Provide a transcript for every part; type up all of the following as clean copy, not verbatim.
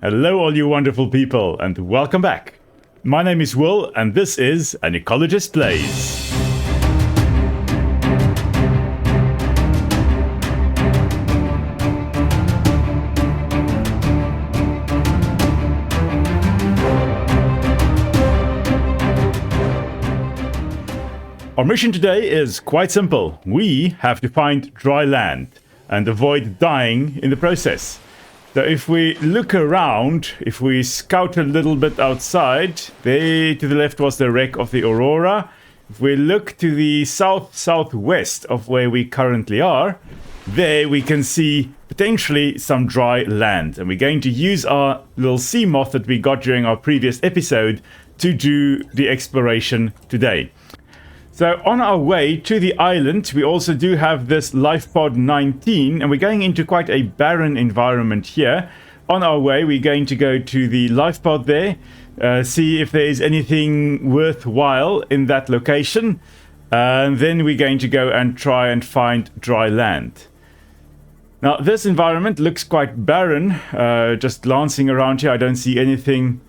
Hello all you wonderful people and welcome back. My name is Will and this is An Ecologist Plays. Our mission today is quite simple. We have to find dry land and avoid dying in the process. So if we look around, if we scout a little bit outside, there to the left was the wreck of the Aurora. If we look to the southwest of where we currently are, there we can see potentially some dry land. And we're going to use our little sea moth that we got during our previous episode to do the exploration today. So on our way to the island, we also do have this lifepod 19, and we're going into quite a barren environment here. On our way, we're going to go to the lifepod there, see if there is anything worthwhile in that location, and then we're going to go and try and find dry land. Now, this environment looks quite barren. Just glancing around here, I don't see anything,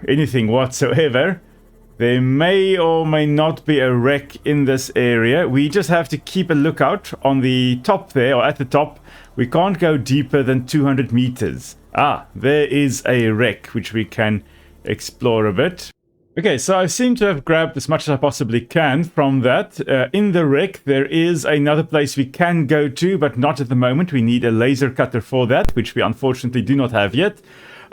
anything whatsoever. There may or may not be a wreck in this area. We just have to keep a lookout on the top there, or at the top. We can't go deeper than 200 meters. Ah, there is a wreck, which we can explore a bit. Okay, so I seem to have grabbed as much as I possibly can from that. In the wreck, there is another place we can go to, but not at the moment. We need a laser cutter for that, which we unfortunately do not have yet.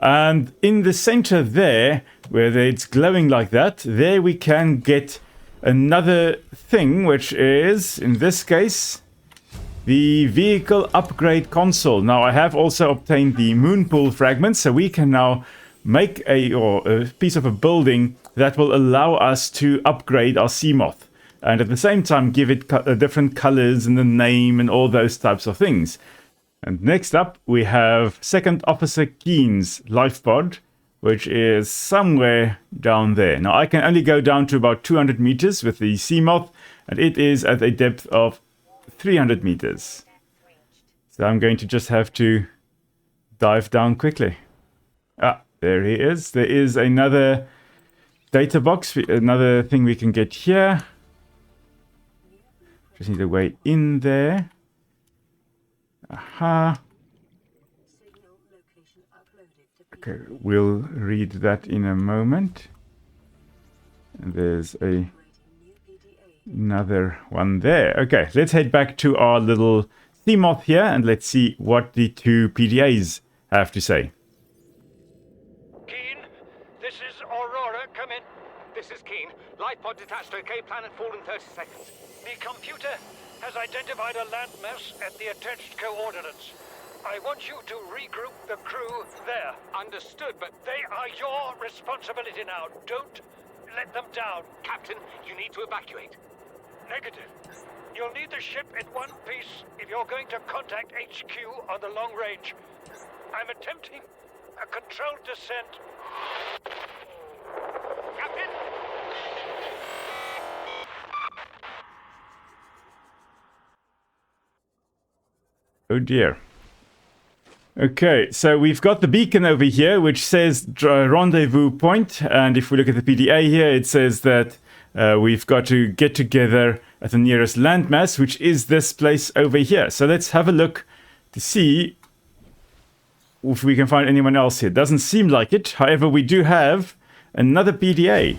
And in the center there, where it's glowing like that, there we can get another thing, which is, in this case, the vehicle upgrade console. Now, I have also obtained the moon pool fragments, so we can now make a piece of a building that will allow us to upgrade our sea moth. And at the same time, give it different colors and the name and all those types of things. And next up, we have Second Officer Keen's lifepod, which is somewhere down there. Now, I can only go down to about 200 meters with the sea moth, and it is at a depth of 300 meters. So I'm going to just have to dive down quickly. Ah, there he is. There is another data box, another thing we can get here. Just need a way in there. Aha. Okay, we'll read that in a moment. And there's another one there. Okay, let's head back to our little sea moth here and let's see what the two PDAs have to say. Keen, this is Aurora. Come in. This is Keen. Lifepod detached to K planet fall in 30 seconds. The computer has identified a landmass at the attached coordinates. I want you to regroup the crew there. Understood, but they are your responsibility now. Don't let them down. Captain, you need to evacuate. Negative. You'll need the ship in one piece if you're going to contact HQ on the long range. I'm attempting a controlled descent. Captain! Oh dear. Okay, so we've got the beacon over here, which says rendezvous point. And if we look at the PDA here, it says that we've got to get together at the nearest landmass, which is this place over here. So let's have a look to see if we can find anyone else here. Doesn't seem like it. However, we do have another PDA.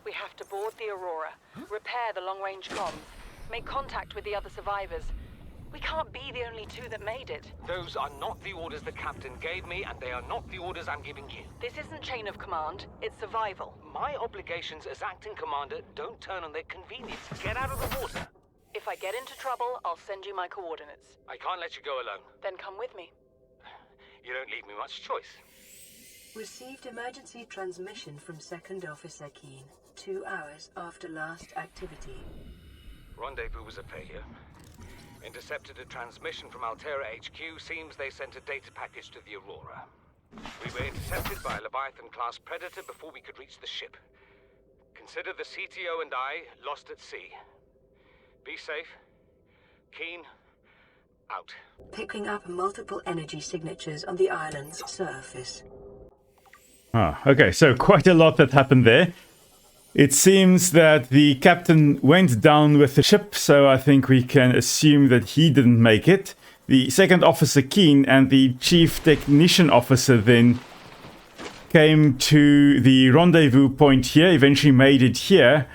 We have to board the Aurora, repair the long-range comms, make contact with the other survivors. We can't be the only two that made it. Those are not the orders the captain gave me, and they are not the orders I'm giving you. This isn't chain of command, it's survival. My obligations as acting commander don't turn on their convenience. Get out of the water. If I get into trouble, I'll send you my coordinates. I can't let you go alone. Then come with me. You don't leave me much choice. Received emergency transmission from Second Officer Keen, 2 hours after last activity. Rendezvous was a failure. Intercepted a transmission from Altera HQ. Seems they sent a data package to the Aurora. We were intercepted by a Leviathan-class predator before we could reach the ship. Consider the CTO and I lost at sea. Be safe. Keen, Out. Picking up multiple energy signatures on the island's surface. Ah, okay, so quite a lot that happened there. It seems that the captain went down with the ship, so I think we can assume that he didn't make it. The second officer, Keen, and the chief technician officer then came to the rendezvous point here, eventually made it here.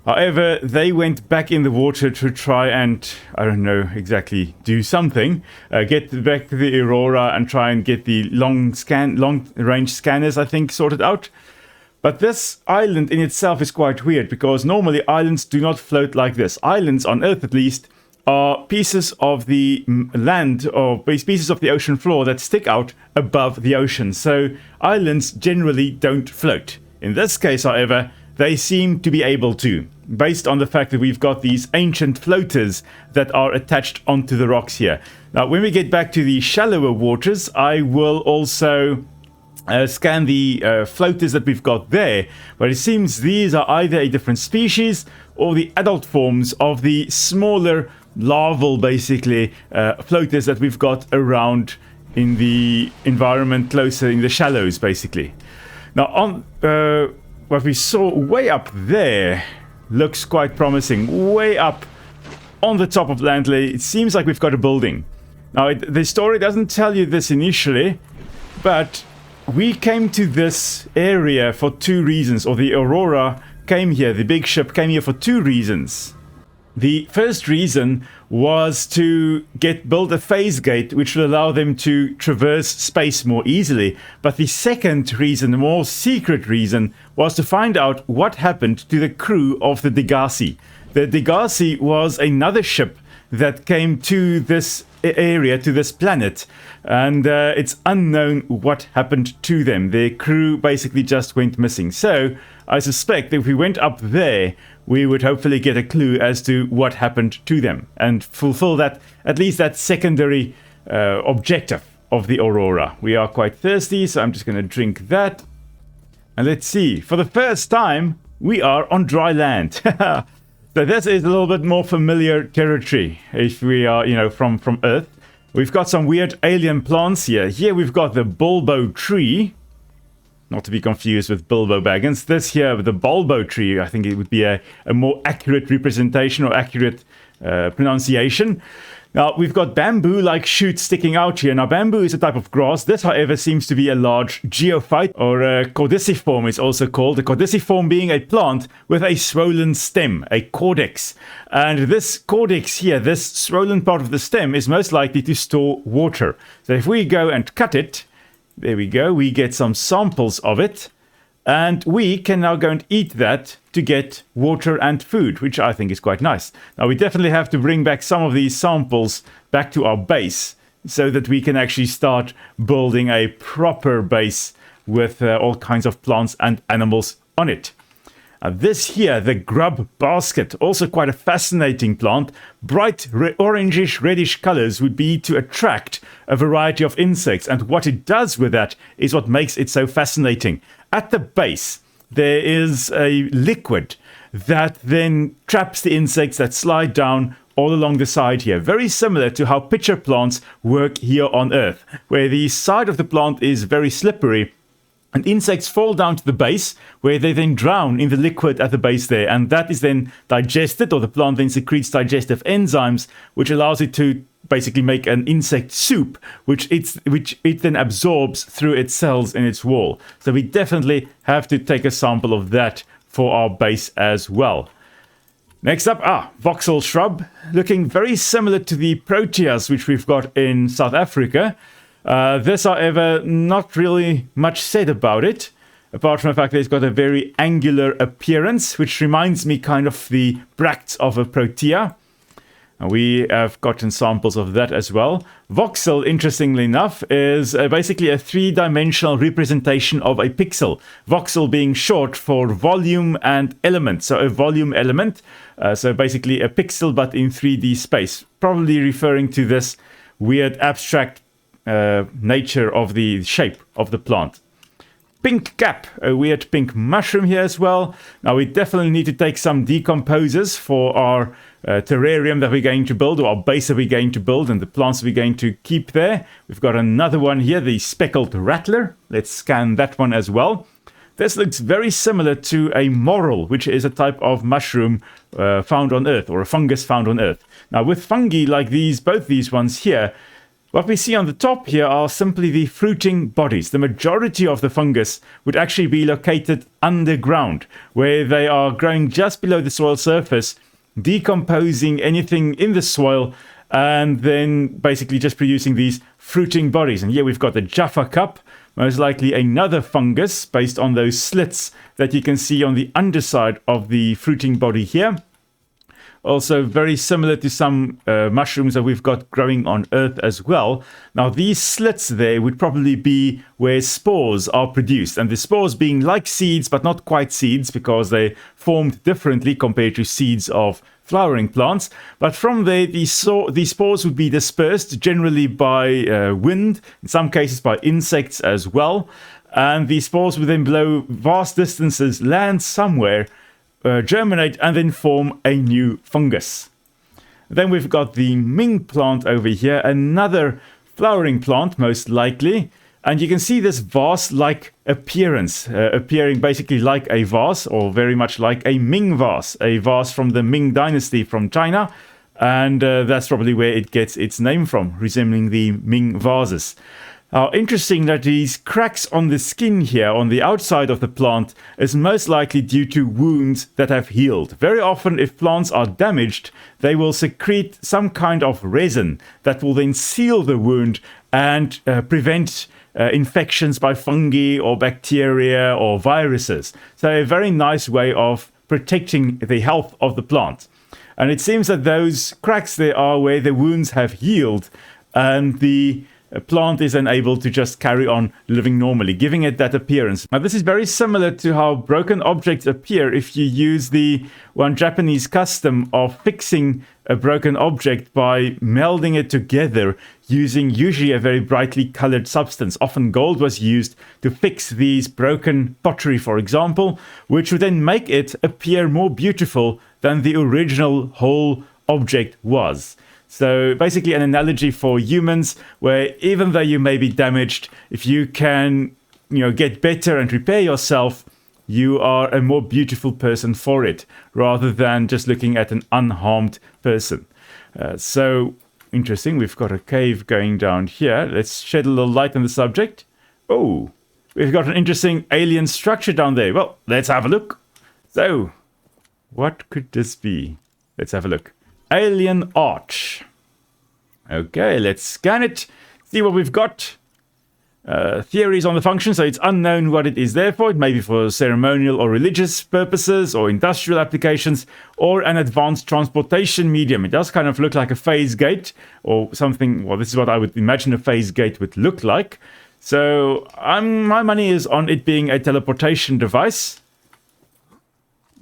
However, they went back in the water to try and, I don't know exactly, do something. Get back to the Aurora and try and get the long-range scanners, I think, sorted out. But this island in itself is quite weird, because normally islands do not float like this. Islands, on Earth at least, are pieces of the land or pieces of the ocean floor that stick out above the ocean. So islands generally don't float. In this case, however, they seem to be able to, based on the fact that we've got these ancient floaters that are attached onto the rocks here. Now, when we get back to the shallower waters, I will also scan the floaters that we've got there, but it seems these are either a different species or the adult forms of the smaller larval, basically, floaters that we've got around in the environment closer in the shallows, basically. Now, on what we saw way up there looks quite promising. Way up on the top of Lantley, it seems like we've got a building. Now, the story doesn't tell you this initially, but we came to this area for two reasons, or the Aurora came here, the big ship came here for two reasons. The first reason was to build a phase gate which will allow them to traverse space more easily. But the second reason, the more secret reason, was to find out what happened to the crew of the Degasi. The Degasi was another ship that came to this area, to this planet, and it's unknown what happened to them. Their crew basically just went missing. So I suspect that if we went up there, we would hopefully get a clue as to what happened to them and fulfill that, at least that secondary objective of the Aurora. We are quite thirsty, so I'm just going to drink that. And let's see. For the first time, we are on dry land. So this is a little bit more familiar territory if we are, from Earth. We've got some weird alien plants here. Here we've got the bulbo tree. Not to be confused with Bilbo Baggins. This here, the bulbo tree, I think it would be a more accurate representation or accurate pronunciation. Now, we've got bamboo-like shoots sticking out here. Now, bamboo is a type of grass. This, however, seems to be a large geophyte, or a caudiciform is also called. A caudiciform being a plant with a swollen stem, a caudex. And this caudex here, this swollen part of the stem, is most likely to store water. So if we go and cut it, there we go, we get some samples of it. And we can now go and eat that to get water and food, which I think is quite nice. Now, we definitely have to bring back some of these samples back to our base so that we can actually start building a proper base with all kinds of plants and animals on it. This here, the grub basket, also quite a fascinating plant. Bright orangish reddish colors would be to attract a variety of insects, and what it does with that is what makes it so fascinating. At the base, there is a liquid that then traps the insects that slide down all along the side here. Very similar to how pitcher plants work here on Earth, where the side of the plant is very slippery, and insects fall down to the base, where they then drown in the liquid at the base there. And that is then digested, or the plant then secretes digestive enzymes, which allows it to basically make an insect soup, which it then absorbs through its cells in its wall. So we definitely have to take a sample of that for our base as well. Next up, voxel shrub, looking very similar to the proteas which we've got in South Africa. This, however, not really much said about it, apart from the fact that it's got a very angular appearance, which reminds me kind of the bracts of a protea. And we have gotten samples of that as well. Voxel, interestingly enough, is basically a three-dimensional representation of a pixel. Voxel being short for volume and element. So a volume element, so basically a pixel but in 3D space. Probably referring to this weird abstract nature of the shape of the plant. pink cap, a weird pink mushroom here as well. Now we definitely need to take some decomposers for our terrarium that we're going to build, or our base that we're going to build, and the plants we're going to keep there. We've got another one here, the speckled rattler. Let's scan that one as well. This looks very similar to a morel, which is a type of mushroom found on Earth, or a fungus found on Earth. Now, with fungi like these, both these ones here, what we see on the top here are simply the fruiting bodies. The majority of the fungus would actually be located underground, where they are growing just below the soil surface, decomposing anything in the soil, and then basically just producing these fruiting bodies. And here we've got the Jaffa cup, most likely another fungus based on those slits that you can see on the underside of the fruiting body here. Also very similar to some mushrooms that we've got growing on Earth as well. Now these slits there would probably be where spores are produced, and the spores being like seeds but not quite seeds because they formed differently compared to seeds of flowering plants. But from there these spores would be dispersed generally by wind, in some cases by insects as well, and these spores would then blow vast distances, land somewhere, germinate, and then form a new fungus. Then we've got the Ming plant over here, another flowering plant most likely, and you can see this vase-like appearance, appearing basically like a vase, or very much like a Ming vase, a vase from the Ming dynasty from China, and that's probably where it gets its name from, resembling the Ming vases. Interesting that these cracks on the skin here, on the outside of the plant, is most likely due to wounds that have healed. Very often, if plants are damaged, they will secrete some kind of resin that will then seal the wound and prevent infections by fungi or bacteria or viruses. So a very nice way of protecting the health of the plant. And it seems that those cracks there are where the wounds have healed, and the plant is then able to just carry on living normally, giving it that appearance. Now, this is very similar to how broken objects appear if you use the one Japanese custom of fixing a broken object by melding it together using usually a very brightly colored substance. Often gold was used to fix these broken pottery, for example, which would then make it appear more beautiful than the original whole object was. So basically an analogy for humans, where even though you may be damaged, if you can, get better and repair yourself, you are a more beautiful person for it, rather than just looking at an unharmed person. So interesting. We've got a cave going down here. Let's shed a little light on the subject. Oh, we've got an interesting alien structure down there. Well, let's have a look. So, what could this be? Let's have a look. Alien arch. Okay, let's scan it, see what we've got. Theories on the function, so it's unknown what it is there for. It may be for ceremonial or religious purposes, or industrial applications, or an advanced transportation medium. It does kind of look like a phase gate, or something. Well, this is what I would imagine a phase gate would look like. So my money is on it being a teleportation device.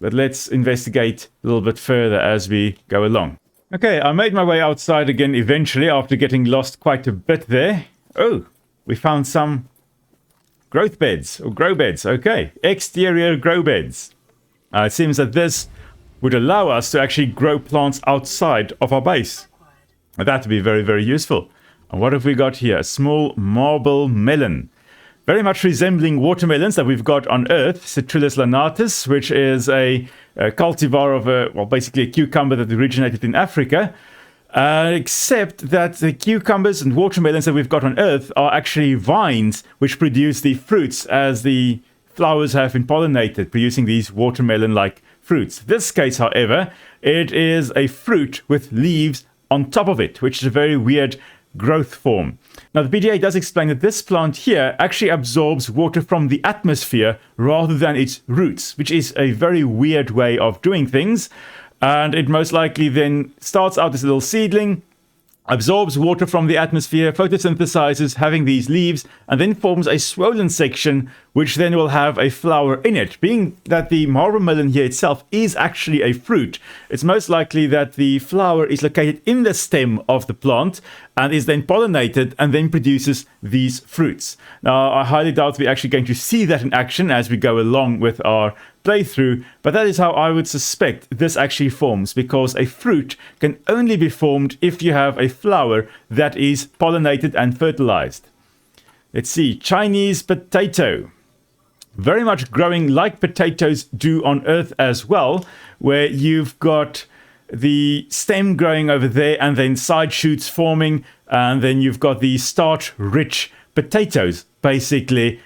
But let's investigate a little bit further as we go along. Okay, I made my way outside again eventually after getting lost quite a bit there. Oh, we found some growth beds, or grow beds. Okay, exterior grow beds. It seems that this would allow us to actually grow plants outside of our base. That would be very, very useful. And what have we got here? A small marble melon. Very much resembling watermelons that we've got on Earth, Citrullus lanatus, which is a cultivar of basically a cucumber that originated in Africa. Except that the cucumbers and watermelons that we've got on Earth are actually vines which produce the fruits as the flowers have been pollinated, producing these watermelon-like fruits. This case, however, it is a fruit with leaves on top of it, which is a very weird growth form. Now, the PDA does explain that this plant here actually absorbs water from the atmosphere rather than its roots, which is a very weird way of doing things. And it most likely then starts out as a little seedling, absorbs water from the atmosphere, photosynthesizes, having these leaves, and then forms a swollen section, which then will have a flower in it. Being that the Marblemelon here itself is actually a fruit, it's most likely that the flower is located in the stem of the plant and is then pollinated and then produces these fruits. Now, I highly doubt we're actually going to see that in action as we go along with our playthrough, but that is how I would suspect this actually forms, because a fruit can only be formed if you have a flower that is pollinated and fertilized. Let's see, Chinese potato. Very much growing like potatoes do on Earth as well, where you've got the stem growing over there and then side shoots forming, and then you've got the starch-rich potatoes basically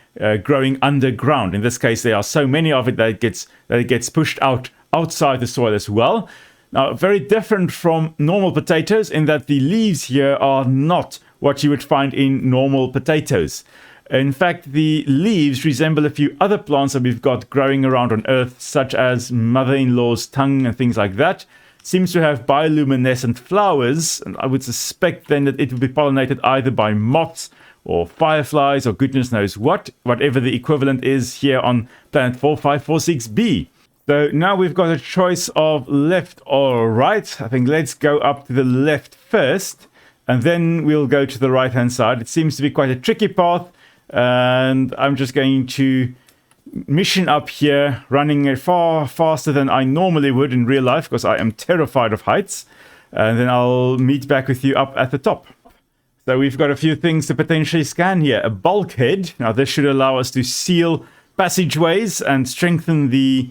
growing underground. In this case, there are so many of it that it gets pushed outside the soil as well. Now, very different from normal potatoes in that the leaves here are not what you would find in normal potatoes. In fact, the leaves resemble a few other plants that we've got growing around on Earth, such as mother-in-law's tongue and things like that. Seems to have bioluminescent flowers, and I would suspect then that it would be pollinated either by moths or fireflies, or goodness knows what, whatever the equivalent is here on planet 4546b. So now we've got a choice of left or right. I think let's go up to the left first, and then we'll go to the right-hand side. It seems to be quite a tricky path, and I'm just going to mission up here, running far faster than I normally would in real life, because I am terrified of heights. And then I'll meet back with you up at the top. So we've got a few things to potentially scan here. A bulkhead. Now this should allow us to seal passageways and strengthen the,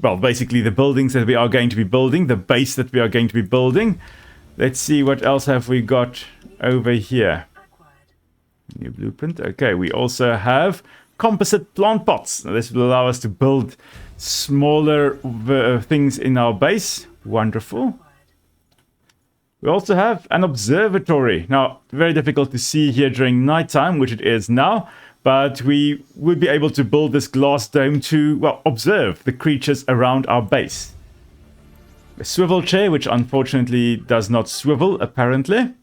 basically the buildings that we are going to be building, the base that we are going to be building. Let's see, what else have we got over here? New blueprint. Okay, we also have composite plant pots. Now, this will allow us to build smaller things in our base. Wonderful. We also have an observatory. Now, very difficult to see here during nighttime, which it is now, but we would be able to build this glass dome to, well, observe the creatures around our base. A swivel chair, which unfortunately does not swivel, apparently.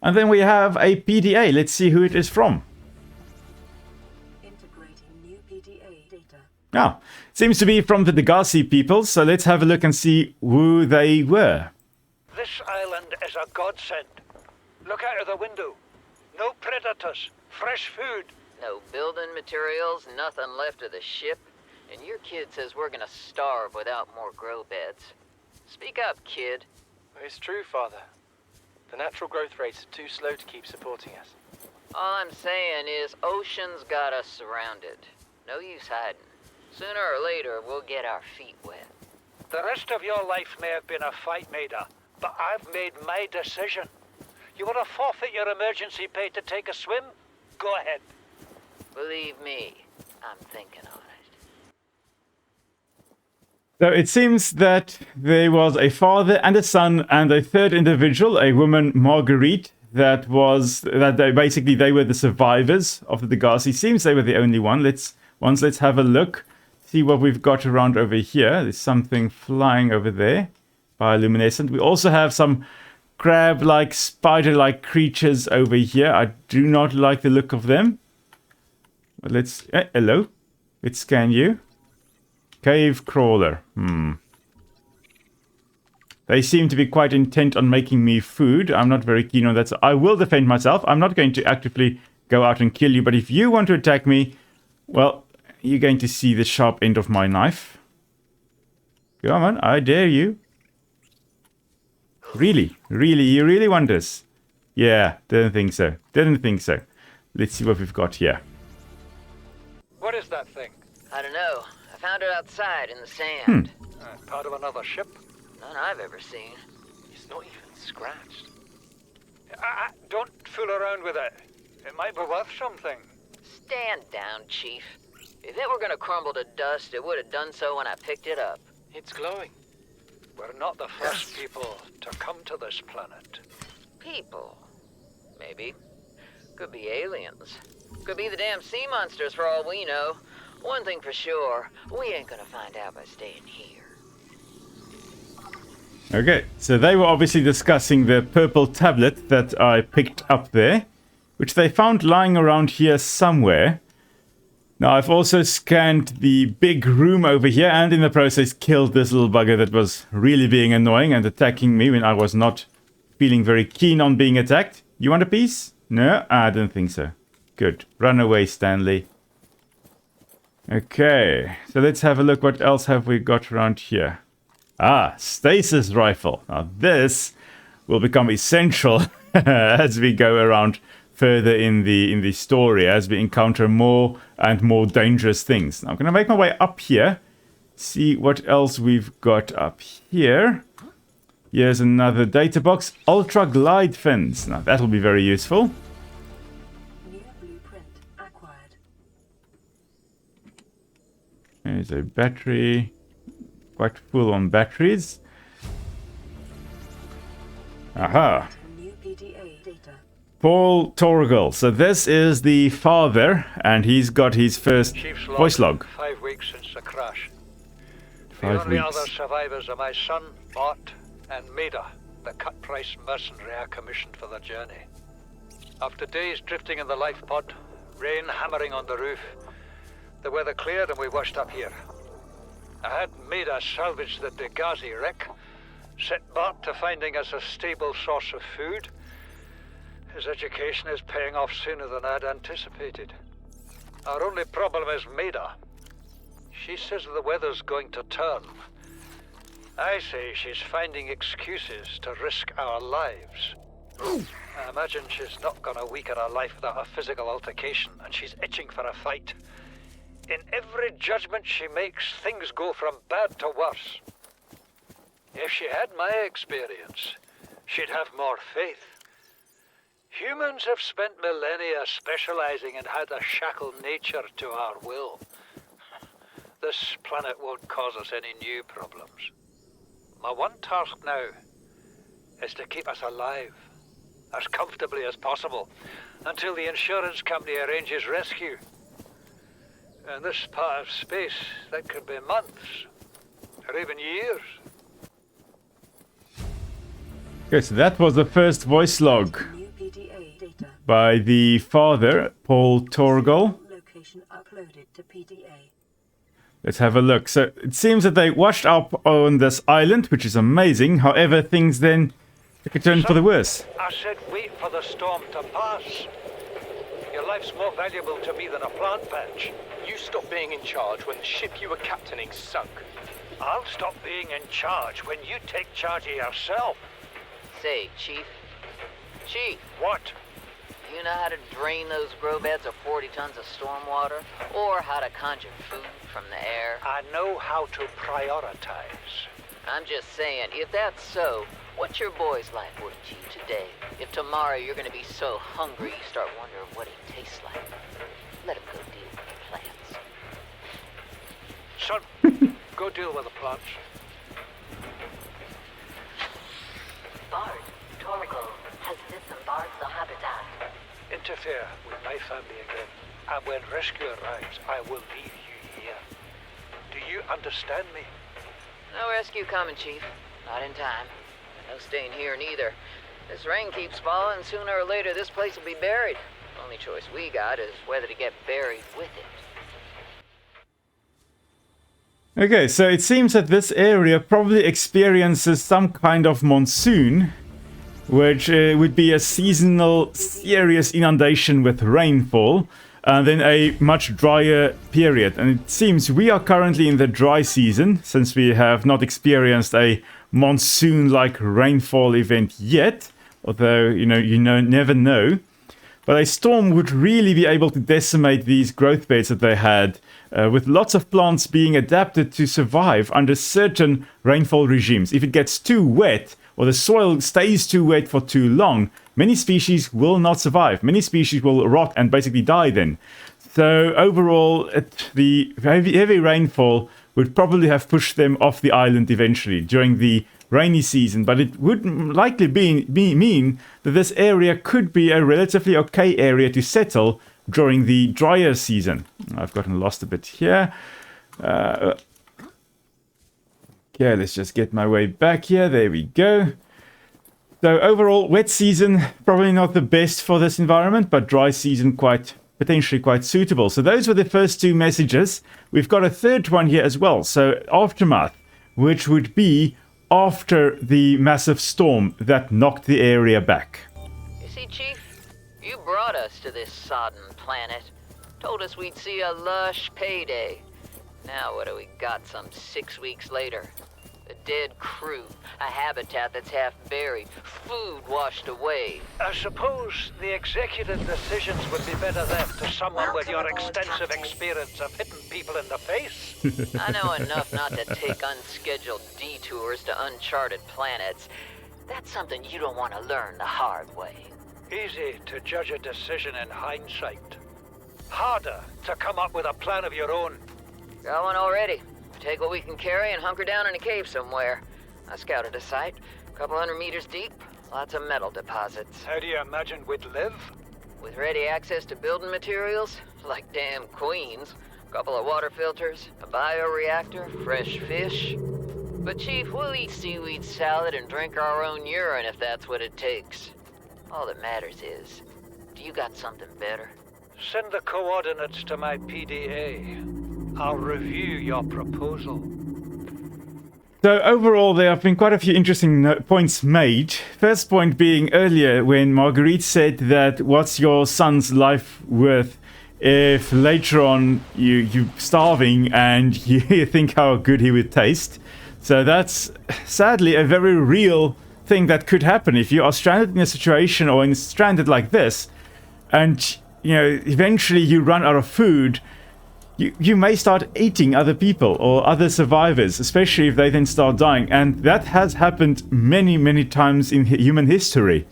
And then we have a PDA. Let's see who it is from. Integrating new PDA data. Now, it seems to be from the Degasi people, so let's have a look and see who they were. This island is a godsend. Look out of the window. No predators. Fresh food. No building materials, nothing left of the ship. And your kid says we're gonna starve without more grow beds. Speak up, kid. It's true, Father. The natural growth rates are too slow to keep supporting us. All I'm saying is ocean's got us surrounded. No use hiding. Sooner or later, we'll get our feet wet. The rest of your life may have been a fight, Maida, but I've made my decision. You want to forfeit your emergency pay to take a swim? Go ahead. Believe me, I'm thinking on it. So it seems that there was a father and a son and a third individual, a woman, Marguerite, they were the survivors of the Degasi. Seems they were the only one. Let's have a look. See what we've got around over here. There's something flying over there. Bioluminescent. We also have some crab-like, spider-like creatures over here. I do not like the look of them. But let's... hello. Let's scan you. Cave crawler. They seem to be quite intent on making me food. I'm not very keen on that. So I will defend myself. I'm not going to actively go out and kill you. But if you want to attack me, well, you're going to see the sharp end of my knife. Come on, I dare you. Really? Really? You really want this? Yeah, didn't think so. Didn't think so. Let's see what we've got here. What is that thing? I don't know. I found it outside in the sand. Part of another ship? None I've ever seen. It's not even scratched. Don't fool around with it. It might be worth something. Stand down, Chief. If it were gonna crumble to dust, it would have done so when I picked it up. It's glowing. We're not the first people to come to this planet. People. Maybe. Could be aliens. Could be the damn sea monsters for all we know. One thing for sure, we ain't gonna find out by staying here. Okay, so they were obviously discussing the purple tablet that I picked up there, which they found lying around here somewhere. Now, I've also scanned the big room over here and in the process killed this little bugger that was really being annoying and attacking me when I was not feeling very keen on being attacked. You want a piece? No, I don't think so. Good. Run away, Stanley. Okay, so let's have a look. What else have we got around here? Ah, stasis rifle. Now this will become essential as we go around further in the story, as we encounter more and more dangerous things. Now I'm going to make my way up here, see what else we've got up here. Here's another data box. Ultra glide fins. Now that'll be very useful. New blueprint acquired. There's a battery. Quite full on batteries. Aha. New PDA data. Paul Torgal. So this is the father, and he's got his first Chief's voice log. 5 weeks since the crash. The 5 only weeks. other survivors are my son, Bart, and Maida, the cut-price mercenary I commissioned for the journey. After days drifting in the lifepod, rain hammering on the roof, the weather cleared and we washed up here. I had Maida salvage the Degasi wreck, set Bart to finding us a stable source of food. His education is paying off sooner than I'd anticipated. Our only problem is Maida. She says the weather's going to turn. I say she's finding excuses to risk our lives. I imagine she's not gonna weaken her life without a physical altercation, and she's itching for a fight. In every judgment she makes, things go from bad to worse. If she had my experience, she'd have more faith. Humans have spent millennia specializing in how to shackle nature to our will. This planet won't cause us any new problems. My one task now is to keep us alive, as comfortably as possible, until the insurance company arranges rescue. In this part of space, that could be months, or even years. Okay, so that was the first voice log New PDA data. by the father, Paul Torgal. Location uploaded to PDA. Let's have a look. So it seems that they washed up on this island, which is amazing. However, things then took a turn for the worse. I said wait for the storm to pass. Your life's more valuable to me than a plant patch. You stopped being in charge when the ship you were captaining sunk. I'll stop being in charge when you take charge of yourself. Say, Chief. Chief, What? you know how to drain those grow beds of 40 tons of stormwater? Or how to conjure food from the air? I know how to prioritize. I'm just saying, if that's so, what's your boy's life worth to you today? If tomorrow you're gonna be so hungry you start wondering what he tastes like, let him go deal with the plants. Son, go deal with the plants. Bard, Torgal has disembarked the habitat. Interfere with my family again, and when rescue arrives, I will leave you here. Do you understand me? No rescue coming, Chief. Not in time. No staying here neither. This rain keeps falling, sooner or later this place will be buried. Only choice we got is whether to get buried with it. Okay, so it seems that this area probably experiences some kind of monsoon, which would be a seasonal serious inundation with rainfall, and then a much drier period. And it seems we are currently in the dry season, since we have not experienced a monsoon-like rainfall event yet, although, you never know. But a storm would really be able to decimate these growth beds that they had, with lots of plants being adapted to survive under certain rainfall regimes. If it gets too wet, or the soil stays too wet for too long, many species will not survive. Many species will rot and basically die then. So overall, the heavy rainfall would probably have pushed them off the island eventually during the rainy season, but it would likely mean that this area could be a relatively okay area to settle during the drier season. I've gotten lost a bit here. Okay, let's just get my way back here. There we go. So overall, wet season, probably not the best for this environment, but dry season potentially quite suitable. So those were the first two messages. We've got a third one here as well. So aftermath, which would be after the massive storm that knocked the area back. You see, Chief, you brought us to this sodden planet. Told us we'd see a lush payday. Now what do we got some 6 weeks later? A dead crew, a habitat that's half buried, food washed away. I suppose the executive decisions would be better left to someone with your extensive experience of hitting people in the face. I know enough not to take unscheduled detours to uncharted planets. That's something you don't want to learn the hard way. Easy to judge a decision in hindsight. Harder to come up with a plan of your own. Got one already. Take what we can carry and hunker down in a cave somewhere. I scouted a site, a couple 100 meters deep, lots of metal deposits. How do you imagine we'd live? With ready access to building materials, like damn queens, a couple of water filters, a bioreactor, fresh fish. But Chief, we'll eat seaweed salad and drink our own urine if that's what it takes. All that matters is, do you got something better? Send the coordinates to my PDA. I'll review your proposal. So overall, there have been quite a few interesting points made. First point being earlier when Marguerite said that what's your son's life worth if later on you're starving and you think how good he would taste. So that's sadly a very real thing that could happen if you are stranded in a situation or stranded like this and eventually you run out of food. You may start eating other people or other survivors, especially if they then start dying. And that has happened many, many times in human history.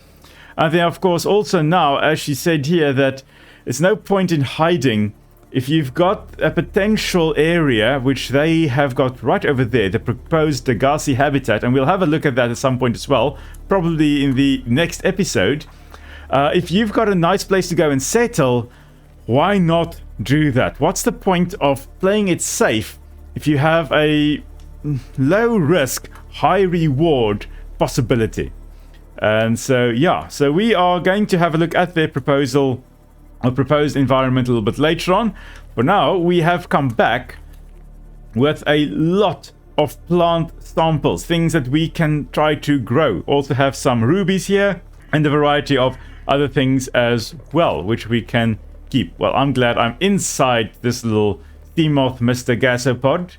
And then, of course, also now, as she said here, that it's no point in hiding. If you've got a potential area, which they have got right over there, the proposed Degasi habitat, and we'll have a look at that at some point as well, probably in the next episode. If you've got a nice place to go and settle, why not do that? What's the point of playing it safe if you have a low risk, high reward possibility? And so, yeah, so we are going to have a look at their proposal or proposed environment a little bit later on. For now, we have come back with a lot of plant samples, things that we can try to grow. Also have some rubies here and a variety of other things as well, which we can keep. Well, I'm glad I'm inside this little Steamoth Mr. Gasopod.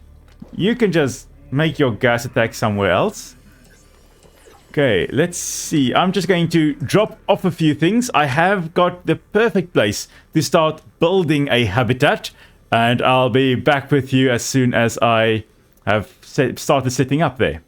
You can just make your gas attack somewhere else. Okay, let's see. I'm just going to drop off a few things. I have got the perfect place to start building a habitat, and I'll be back with you as soon as I have started setting up there.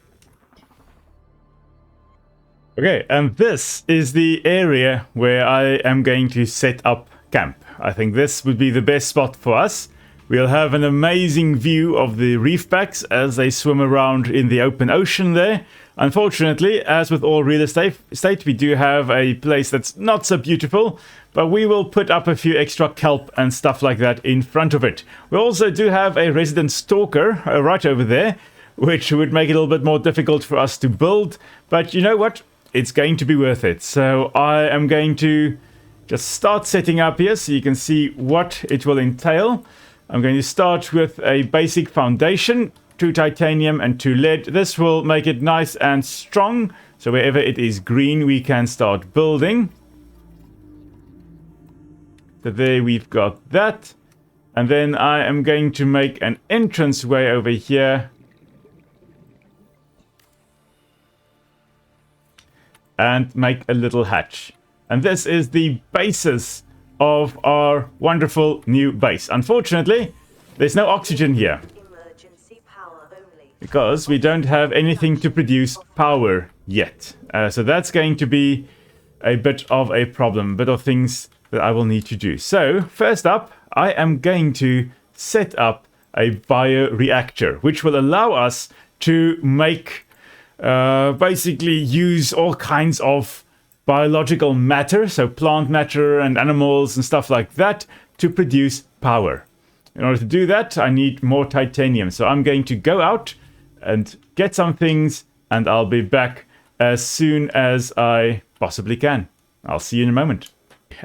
Okay, and this is the area where I am going to set up camp. I think this would be the best spot for us. We'll have an amazing view of the reef backs as they swim around in the open ocean there. Unfortunately, as with all real estate, we do have a place that's not so beautiful, but we will put up a few extra kelp and stuff like that in front of it. We also do have a resident stalker right over there, which would make it a little bit more difficult for us to build. But you know what? It's going to be worth it. So I am going to just start setting up here so you can see what it will entail. I'm going to start with a basic foundation, 2 titanium and 2 lead. This will make it nice and strong. So wherever it is green, we can start building. So there we've got that. And then I am going to make an entranceway over here. And make a little hatch. And this is the basis of our wonderful new base. Unfortunately, there's no oxygen here. Because we don't have anything to produce power yet. So that's going to be a bit of a problem. A bit of things that I will need to do. So, first up, I am going to set up a bioreactor. Which will allow us to make... basically use all kinds of biological matter, so plant matter and animals and stuff like that, to produce power. In order to do that, I need more titanium. So I'm going to go out and get some things, and I'll be back as soon as I possibly can. I'll see you in a moment.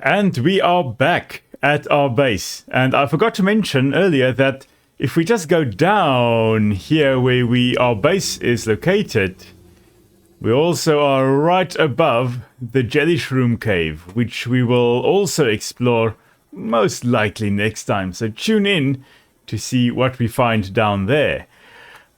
And we are back at our base. And I forgot to mention earlier that if we just go down here where our base is located, we also are right above the jelly shroom cave, which we will also explore most likely next time. So tune in to see what we find down there.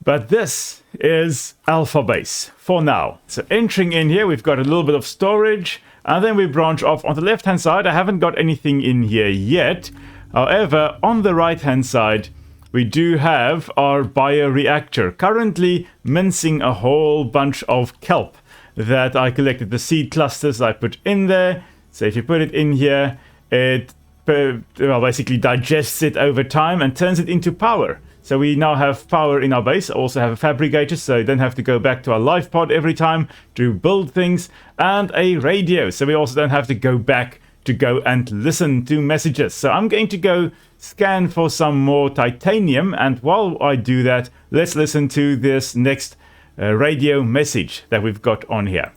But this is Alpha Base for now. So entering in here, we've got a little bit of storage, and then we branch off. On the left-hand side, I haven't got anything in here yet. However, on the right-hand side, we do have our bioreactor, currently mincing a whole bunch of kelp that I collected, the seed clusters I put in there. So if you put it in here, it basically digests it over time and turns it into power. So we now have power in our base. I also have a fabricator, so you don't have to go back to our lifepod every time to build things, and a radio, so we also don't have to go back to go and listen to messages. So I'm going to go scan for some more titanium, and while I do that, let's listen to this next radio message that we've got on here.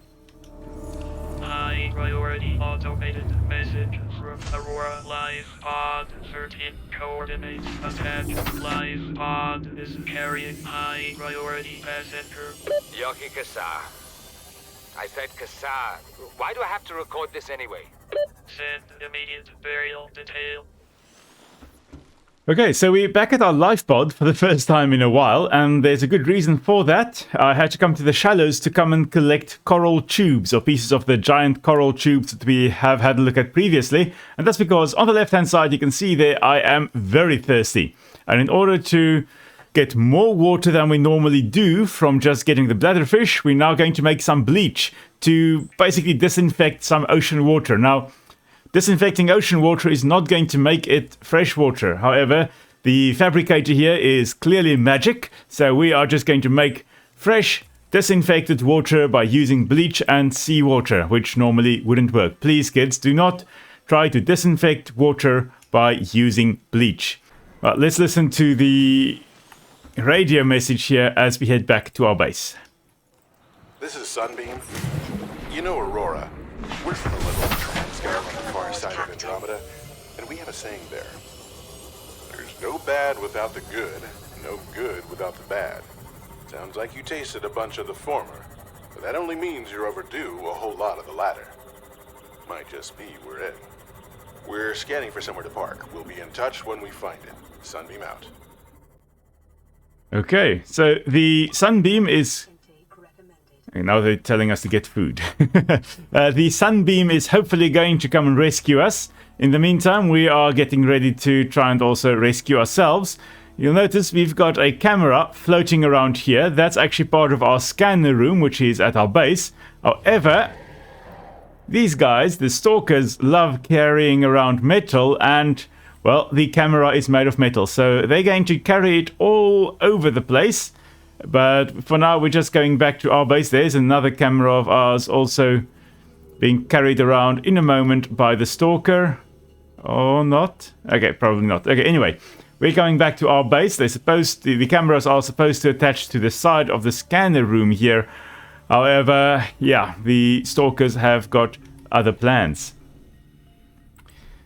High priority automated message from Aurora lifepod 13 coordinates attached. Lifepod is carrying high priority passenger. Yoki Kasa. I said Kasa. Why do I have to record this anyway? Send immediate burial detail. Okay, so we're back at our lifepod for the first time in a while, and there's a good reason for that. I had to come to the shallows to come and collect coral tubes, or pieces of the giant coral tubes that we have had a look at previously. And that's because on the left-hand side, you can see there, I am very thirsty. And in order to get more water than we normally do from just getting the bladderfish, we're now going to make some bleach to basically disinfect some ocean water. Now, disinfecting ocean water is not going to make it fresh water. However, the fabricator here is clearly magic, so we are just going to make fresh, disinfected water by using bleach and seawater, which normally wouldn't work. Please, kids, do not try to disinfect water by using bleach. Well, let's listen to the radio message here as we head back to our base. This is Sunbeam. You know Aurora. We're from a little transgar on the far side of Andromeda, and we have a saying there. There's no bad without the good, no good without the bad. Sounds like you tasted a bunch of the former, but that only means you're overdue a whole lot of the latter. Might just be we're in. We're scanning for somewhere to park. We'll be in touch when we find it. Sunbeam out. Okay, so the Sunbeam is... Now they're telling us to get food. The Sunbeam is hopefully going to come and rescue us. In the meantime, we are getting ready to try and also rescue ourselves. You'll notice we've got a camera floating around here. That's actually part of our scanner room, which is at our base. However, these guys, the stalkers, love carrying around metal, and, well, the camera is made of metal. So they're going to carry it all over the place. But for now, we're just going back to our base. There's another camera of ours also being carried around in a moment by the stalker. Or not? Okay, probably not. Okay, anyway, we're going back to our base. The cameras are supposed to attach to the side of the scanner room here. However, yeah, the stalkers have got other plans.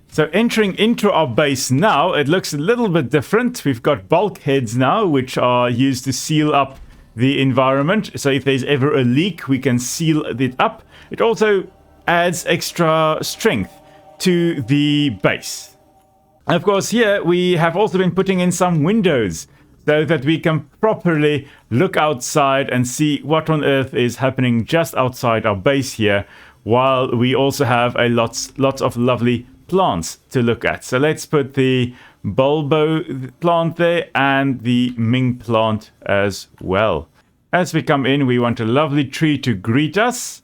So entering into our base now, it looks a little bit different. We've got bulkheads now, which are used to seal up the environment. So if there's ever a leak, we can seal it up. It also adds extra strength to the base. And of course, here we have also been putting in some windows so that we can properly look outside and see what on earth is happening just outside our base here, while we also have lots of lovely plants to look at. So let's put the bulbo plant there and the Ming plant as well. As we come in, we want a lovely tree to greet us.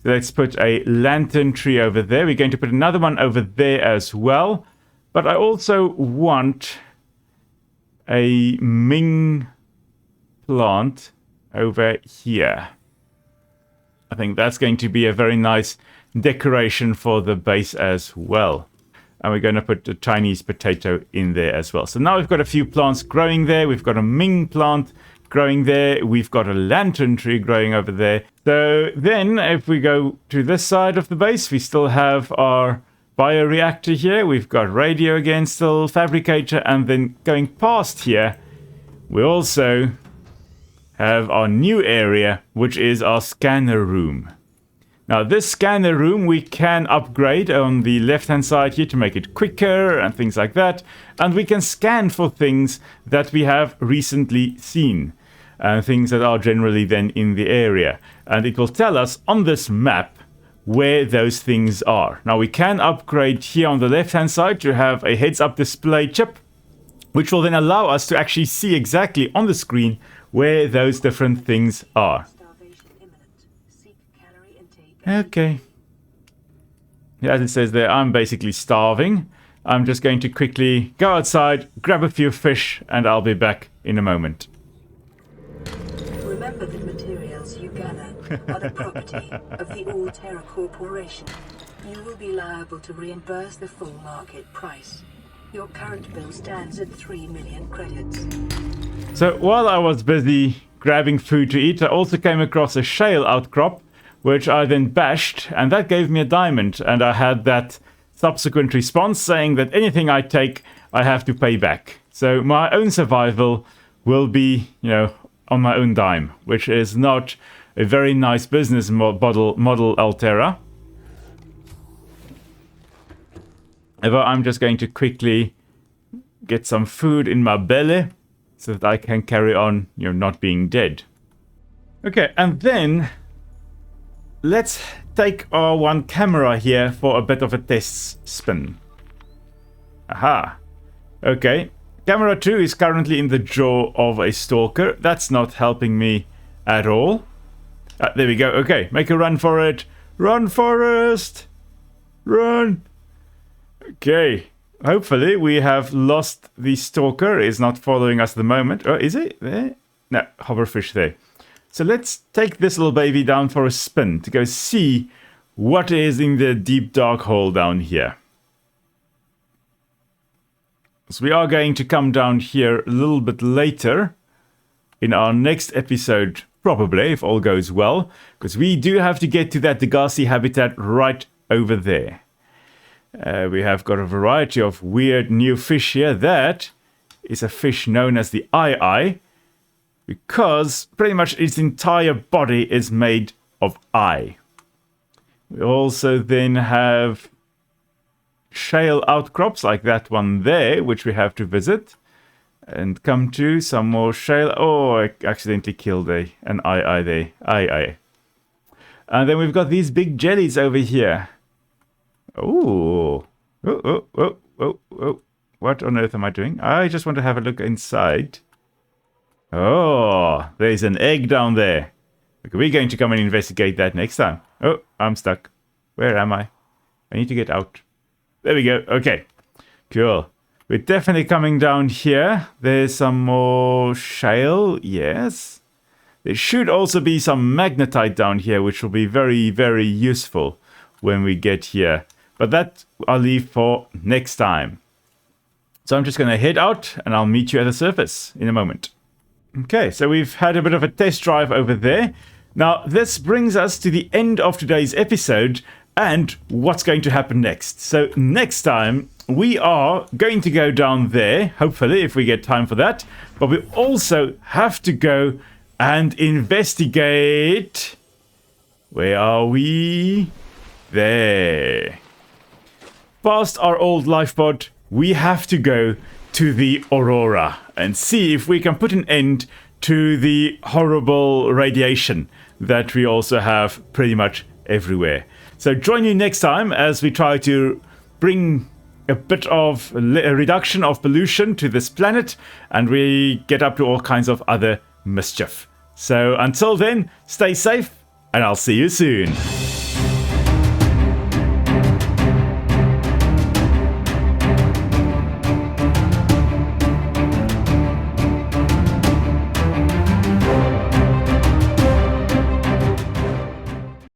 So let's put a lantern tree over there. We're going to put another one over there as well. But I also want a Ming plant over here. I think that's going to be a very nice decoration for the base as well. And we're going to put a Chinese potato in there as well. So now we've got a few plants growing there. We've got a Ming plant growing there. We've got a lantern tree growing over there. So then if we go to this side of the base, we still have our bioreactor here. We've got radio again still, fabricator, and then going past here, we also have our new area, which is our scanner room. Now this scanner room we can upgrade on the left hand side here to make it quicker and things like that, and we can scan for things that we have recently seen, things that are generally then in the area, and it will tell us on this map where those things are. Now we can upgrade here on the left hand side to have a heads up display chip, which will then allow us to actually see exactly on the screen where those different things are. Okay. Yeah, as it says there, I'm basically starving. I'm just going to quickly go outside, grab a few fish, and I'll be back in a moment. Remember that materials you gather are the property of the All-Terra Corporation. You will be liable to reimburse the full market price. Your current bill stands at 3 million credits. So while I was busy grabbing food to eat, I also came across a shale outcrop, which I then bashed, and that gave me a diamond, and I had that subsequent response saying that anything I take, I have to pay back. So my own survival will be, on my own dime, which is not a very nice business model, Alterra. However, I'm just going to quickly get some food in my belly so that I can carry on, not being dead. Okay, and then let's take our one camera here for a bit of a test spin. Aha. Okay. Camera 2 is currently in the jaw of a stalker. That's not helping me at all. There we go. Okay. Make a run for it. Run, Forest! Run! Okay. Hopefully we have lost the stalker. It's not following us at the moment. Oh, is it? There? No. Hoverfish there. So let's take this little baby down for a spin to go see what is in the deep dark hole down here. So we are going to come down here a little bit later in our next episode, probably, if all goes well, because we do have to get to that Degasi habitat right over there. We have got a variety of weird new fish here. That is a fish known as the eye, because pretty much its entire body is made of eye. We also then have shale outcrops like that one there, which we have to visit and come to. Some more shale. Oh, I accidentally killed an eye there. Eye. And then we've got these big jellies over here. Oh. What on earth am I doing? I just want to have a look inside. Oh, there's an egg down there. Okay, we're going to come and investigate that next time. Oh, I'm stuck. Where am I? I need to get out. There we go. Okay, cool. We're definitely coming down here. There's some more shale. Yes. There should also be some magnetite down here, which will be very, very useful when we get here. But that I'll leave for next time. So I'm just going to head out and I'll meet you at the surface in a moment. Okay, so we've had a bit of a test drive over there. Now, this brings us to the end of today's episode and what's going to happen next. So next time, we are going to go down there, hopefully, if we get time for that. But we also have to go and investigate. Where are we? There. Past our old lifepod, we have to go to the Aurora and see if we can put an end to the horrible radiation that we also have pretty much everywhere. So join you next time as we try to bring a bit of a reduction of pollution to this planet and we get up to all kinds of other mischief. So until then, stay safe and I'll see you soon.